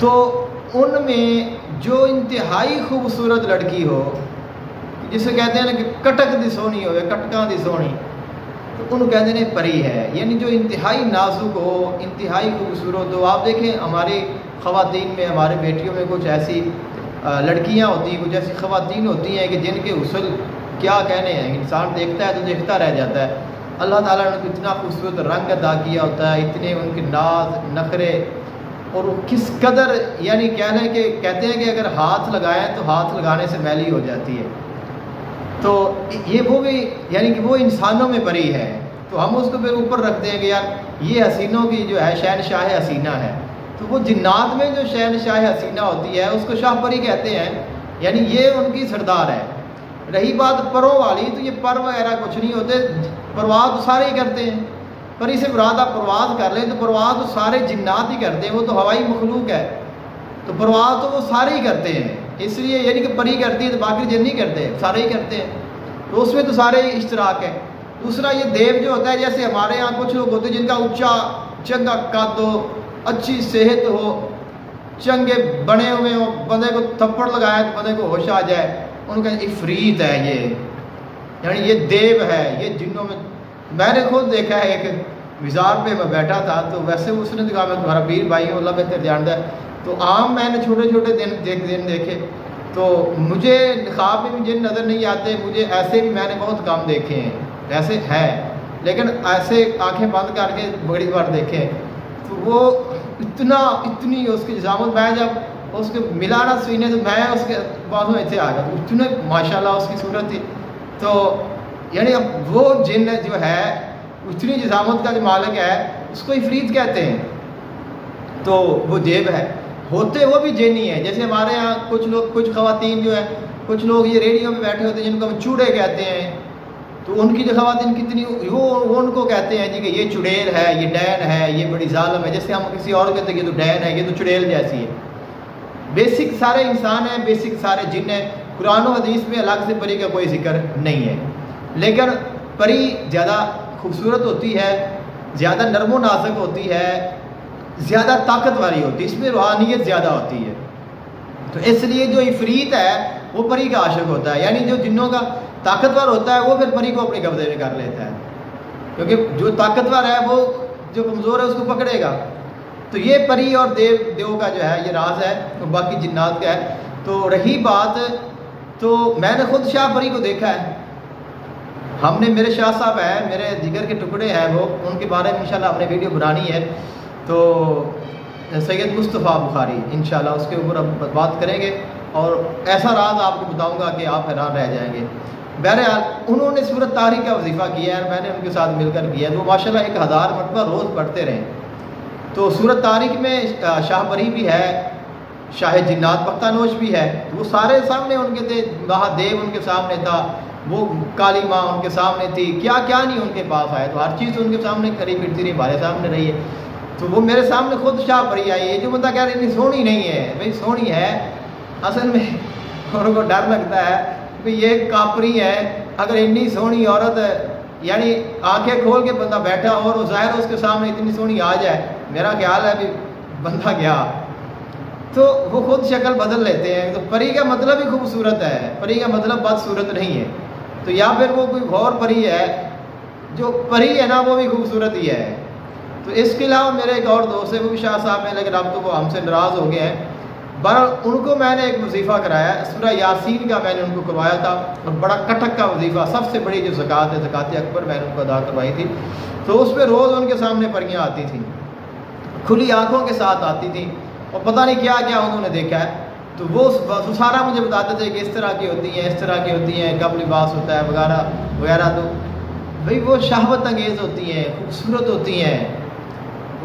تو ان میں جو انتہائی خوبصورت لڑکی ہو، جسے کہتے ہیں نا کہ کٹک دی سونی ہوئے، کٹکاں دی سونی، تو انہوں کہتے ہیں پری ہے، یعنی جو انتہائی نازک ہو، انتہائی خوبصورت ہو۔ آپ دیکھیں ہماری خواتین میں، ہمارے بیٹیوں میں کچھ ایسی لڑکیاں ہوتی ہیں، کچھ ایسی خواتین ہوتی ہیں کہ جن کے حسن کیا کہنے ہیں، انسان دیکھتا ہے تو دیکھتا رہ جاتا ہے۔ اللہ تعالیٰ نے ان کو اتنا خوبصورت رنگ عطا کیا ہوتا ہے، اتنے ان کے ناز نخرے، اور وہ کس قدر، یعنی کہتے ہیں کہ اگر ہاتھ لگائیں تو ہاتھ لگانے سے میلی ہو جاتی ہے۔ تو یہ وہ بھی یعنی کہ وہ انسانوں میں پری ہے، تو ہم اس کو پھر اوپر رکھتے ہیں کہ یار یہ حسینوں کی جو ہے شہنشاہ حسینہ ہے۔ تو وہ جنات میں جو شہنشاہ حسینہ ہوتی ہے اس کو شاہ پری کہتے ہیں، یعنی یہ ان کی سردار ہے۔ رہی بات پروں والی، تو یہ پر وغیرہ کچھ نہیں ہوتے، پرواز تو سارے ہی کرتے ہیں۔ پری سے مراد آپ پرواز کر لیں تو پرواز تو سارے جنات ہی کرتے ہیں، وہ تو ہوائی مخلوق ہے، تو پرواز تو وہ سارے ہی کرتے ہیں۔ اس لیے یعنی کہ پری کرتی ہے تو باقی جن نہیں کرتے، سارے ہی کرتے ہیں، تو اس میں تو سارے ہی اشتراک ہے۔ دوسرا یہ دیو جو ہوتا ہے، جیسے ہمارے یہاں کچھ لوگ ہوتے ہیں جن کا اونچا چنگا قد ہو، اچھی صحت ہو، چنگے بنے ہوئے ہوں، بندے کو تھپڑ لگائے تو بندے کو ہوش آ جائے، ان کا عفریت ہے یہ، یعنی یہ دیو ہے، یہ جنوں میں نے خود دیکھا ہے۔ ایک مزار پہ میں بیٹھا تھا تو ویسے اس نے کہا میں تمہارا پیر بھائی ہوں، اللہ بہتر جانتا ہے، تو عام میں نے چھوٹے چھوٹے دن دیکھے، تو مجھے خواب میں بھی جن نظر نہیں آتے، مجھے ایسے بھی میں نے بہت کم دیکھے ہیں، ایسے ہے لیکن ایسے آنکھیں بند کر کے بڑی بار دیکھے، تو وہ اتنی اس کی جسامت، میں جب اس کے ملا نا سینے تو میں اس کے بازوں ایسے آ گیا، اتنے ماشاءاللہ اس کی صورت تھی۔ تو یعنی اب وہ جن جو ہے اتنی جسامت کا جو مالک ہے اس کو عفریت کہتے ہیں، تو وہ دیو ہے۔ ہوتے وہ بھی جینی ہے، جیسے ہمارے یہاں کچھ خواتین جو ہے، کچھ لوگ یہ ریڈیو میں بیٹھے ہوتے ہیں جن کو ہم چوڑے کہتے ہیں، تو ان کی جو خواتین کتنی وہ ان کو کہتے ہیں جی کہ یہ چڑیل ہے، یہ ڈین ہے، یہ بڑی ظالم ہے۔ جیسے ہم کسی اور کہتے ہیں یہ تو ڈین ہے، یہ تو چڑیل جیسی ہے۔ بیسک سارے انسان ہیں، بیسک سارے جن ہیں۔ قرآن و حدیث میں الگ سے پری کا کوئی ذکر نہیں ہے، لیکن پری زیادہ خوبصورت ہوتی ہے، زیادہ نرم و نازک ہوتی ہے، زیادہ طاقت والی ہوتی ہے، اس میں روحانیت زیادہ ہوتی ہے۔ تو اس لیے جو عفریت ہے وہ پری کا عاشق ہوتا ہے، یعنی جو جنوں کا طاقتور ہوتا ہے وہ پھر پری کو اپنے قبضے میں کر لیتا ہے، کیونکہ جو طاقتور ہے وہ جو کمزور ہے اس کو پکڑے گا۔ تو یہ پری اور دیو کا جو ہے یہ راز ہے، تو باقی جنات کا ہے۔ تو رہی بات، تو میں نے خود شاہ پری کو دیکھا ہے، ہم نے، میرے شاہ صاحب ہیں، میرے جگر کے ٹکڑے ہیں، وہ ان کے بارے میں انشاءاللہ ہم نے ویڈیو بنانی ہے، تو سید مصطفیٰ بخاری انشاءاللہ اس کے اوپر اب بات کریں گے، اور ایسا راز آپ کو بتاؤں گا کہ آپ حیران رہ جائیں گے۔ بہرحال انہوں نے سورۃ طارق کا وظیفہ کیا ہے، میں نے ان کے ساتھ مل کر کیا ہے، وہ ماشاءاللہ 1000 مرتبہ روز پڑھتے رہے۔ تو سورۃ طارق میں شاہ پری بھی ہے، شاہ جنات بختانوش بھی ہے، وہ سارے سامنے ان کے تھے، مہادیو ان کے سامنے تھا، وہ کالی ماں ان کے سامنے تھی، کیا کیا نہیں ان کے پاس آئے، تو ہر چیز ان کے سامنے کھڑی پھرتی رہی، ہمارے سامنے رہی ہے۔ تو وہ میرے سامنے خود شاہ پری آئی ہے۔ جو بندہ کہہ رہے اتنی سونی نہیں ہے، بھائی سونی ہے، اصل میں ان کو ڈر لگتا ہے کہ یہ کاپری ہے، اگر اتنی سونی عورت یعنی آنکھیں کھول کے بندہ بیٹھا اور وہ ظاہر اس کے سامنے اتنی سونی آ جائے، میرا خیال ہے بھی بندہ گیا، تو وہ خود شکل بدل لیتے ہیں۔ تو پری کا مطلب ہی خوبصورت ہے، پری کا مطلب بدصورت نہیں ہے، تو یا پھر وہ کوئی غور پری ہے، جو پری ہے نا وہ بھی خوبصورت ہی ہے۔ تو اس کے علاوہ میرے ایک اور دوست ہے، وہ بھی شاہ صاحب ہیں، لیکن اب تو وہ ہم سے ناراض ہو گئے ہیں۔ بہرحال ان کو میں نے ایک وظیفہ کرایا، سورہ یاسین کا میں نے ان کو کروایا تھا، اور بڑا کٹک کا وظیفہ، سب سے بڑی جو زکوٰۃ ہے، زکوٰۃ اکبر، میں نے ان کو ادا کروائی تھی۔ تو اس پہ روز ان کے سامنے پریاں آتی تھیں، کھلی آنکھوں کے ساتھ آتی تھیں، اور پتہ نہیں کیا کیا انہوں نے دیکھا ہے۔ تو وہ سارا مجھے بتاتے تھے کہ اس طرح کی ہوتی ہیں، اس طرح کی ہوتی ہیں، کب لباس ہوتا ہے وغیرہ وغیرہ۔ تو بھئی وہ شہوت انگیز ہوتی ہیں، خوبصورت ہوتی ہیں۔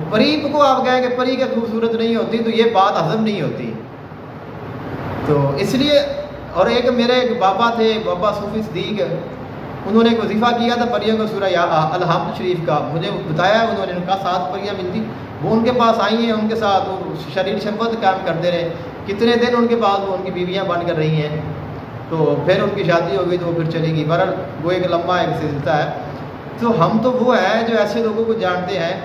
پری کو آپ کہیں کہ پری کا خوبصورت نہیں ہوتی تو یہ بات ہضم نہیں ہوتی۔ تو اس لیے، اور ایک میرے ایک بابا تھے، بابا صوفی صدیق، انہوں نے ایک وظیفہ کیا تھا پریوں کا، سورہ الحمد شریف کا، مجھے بتایا انہوں نے، ان کا 7 پریاں ملتی، وہ ان کے پاس آئی ہیں، ان کے ساتھ وہ شریر شفقت کام کرتے رہے، کتنے دن ان کے پاس وہ ان کی بیویاں بن کر رہی ہیں، تو پھر ان کی شادی ہو گئی تو وہ پھر چلی گئی۔ بہرحال وہ ایک لمبا ایک سلسلہ ہے۔ تو ہم تو وہ ہیں جو ایسے لوگوں کو جانتے ہیں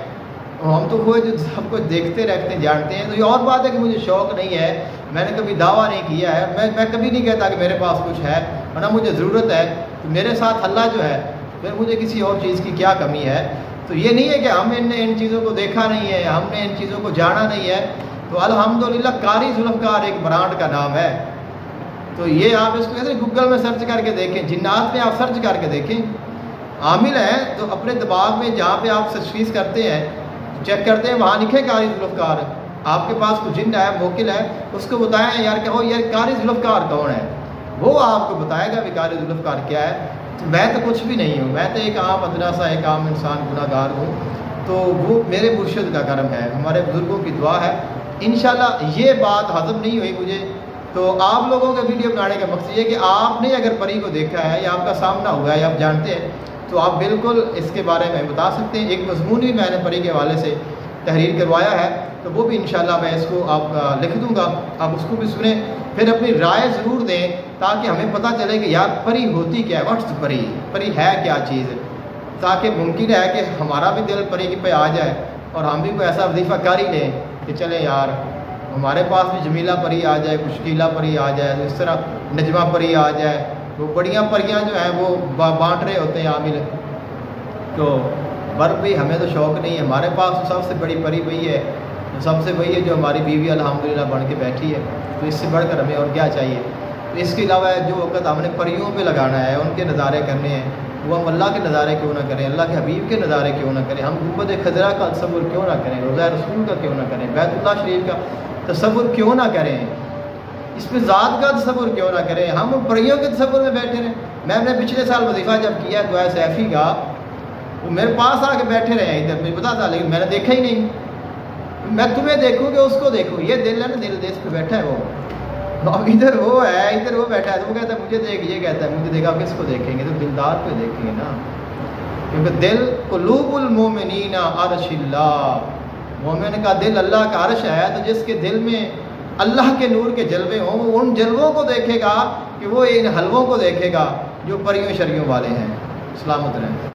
ہم تو کوئی جو سب کچھ دیکھتے رہتے ہیں جانتے ہیں. تو یہ اور بات ہے کہ مجھے شوق نہیں ہے, میں نے کبھی دعویٰ نہیں کیا ہے, میں کبھی نہیں کہتا کہ میرے پاس کچھ ہے اور نہ مجھے ضرورت ہے. تو میرے ساتھ اللہ جو ہے, پھر مجھے کسی اور چیز کی کیا کمی ہے. تو یہ نہیں ہے کہ ہم نے ان چیزوں کو دیکھا نہیں ہے, ہم نے ان چیزوں کو جانا نہیں ہے. تو الحمدللہ قاری ذوالفقار ایک برانڈ کا نام ہے. تو یہ آپ اس کو کہتے ہیں گوگل میں سرچ کر کے دیکھیں, جنات میں آپ سرچ کر کے دیکھیں, عامل ہیں تو اپنے دماغ میں جہاں پہ آپ تشخیص کرتے ہیں, چیک کرتے ہیں, وہاں لکھے قاری ذوالفقار. آپ کے پاس کوئی جن ہے, موکل ہے, اس کو بتائیں یار کہ یار قاری ذوالفقار کون ہے, وہ آپ کو بتائے گا کہ قاری ذوالفقار کیا ہے. تو میں تو کچھ بھی نہیں ہوں, میں تو ایک عام ادنا سا ایک عام انسان گناہ گار ہوں. تو وہ میرے مرشد کا کرم ہے, ہمارے بزرگوں کی دعا ہے. انشاءاللہ یہ بات ہضم نہیں ہوئی مجھے, تو آپ لوگوں کا ویڈیو بنانے کا مقصد یہ ہے کہ آپ نے اگر پری کو دیکھا ہے یا آپ کا سامنا ہوا ہے یا آپ جانتے ہیں, تو آپ بالکل اس کے بارے میں بتا سکتے ہیں. ایک مضمون بھی میں نے پری کے حوالے سے تحریر کروایا ہے, تو وہ بھی انشاءاللہ میں اس کو آپ لکھ دوں گا, آپ اس کو بھی سنیں, پھر اپنی رائے ضرور دیں تاکہ ہمیں پتہ چلے کہ یار پری ہوتی کیا ہے, واٹس پری, پری ہے کیا چیز, تاکہ ممکن ہے کہ ہمارا بھی دل پری پہ آ جائے اور ہم بھی کوئی ایسا وظیفہ کر ہی لیں کہ چلیں یار ہمارے پاس بھی جمیلہ پری آ جائے, مشکیلہ پری آ جائے, اس طرح نجمہ پری آ جائے. وہ بڑیاں پریاں جو ہیں وہ بانٹ رہے ہوتے ہیں عامل. تو پر بھی ہمیں تو شوق نہیں ہے, ہمارے پاس تو سب سے بڑی پری وہی ہے, سب سے وہی ہے جو ہماری بیوی الحمدللہ بن کے بیٹھی ہے. تو اس سے بڑھ کر ہمیں اور کیا چاہیے. تو اس کے علاوہ جو وقت ہم نے پریوں پہ لگانا ہے, ان کے نظارے کرنے ہیں, وہ ہم اللہ کے نظارے کیوں نہ کریں, اللہ کے حبیب کے نظارے کیوں نہ کریں, ہم گنبد خضرا کا تصور کیوں نہ کریں, روضہ رسول کا کیوں نہ کریں, بیت اللہ شریف کا تصور کیوں نہ کریں, اس پہ ذات کا تصور کیوں نہ کریں, ہم پریوں کے تصور میں بیٹھے رہیں. میں نے پچھلے سال وظیفہ جب کیا دعائے سیفی کا, وہ میرے پاس آ کے بیٹھے رہے ہیں ادھر, مجھے پتا تھا لیکن میں نے دیکھا ہی نہیں. میں تمہیں دیکھوں کہ اس کو دیکھوں, یہ دل ہے نا, دل دیس پہ بیٹھا ہے وہ, اب ادھر وہ ہے, ادھر وہ بیٹھا ہے. تو وہ کہتا ہے مجھے دیکھ, یہ کہتا ہے مجھے دیکھا, کس کو دیکھیں گے, تو دلدار پہ دیکھیں گے نا, کیونکہ دل قلوب المومنین عرش اللہ, مومن کا دل اللہ کا عرش ہے. تو جس کے دل میں اللہ کے نور کے جلوے ہوں, وہ ان جلووں کو دیکھے گا کہ وہ ان حلووں کو دیکھے گا جو پریوں شریوں والے ہیں. سلامت رہیں.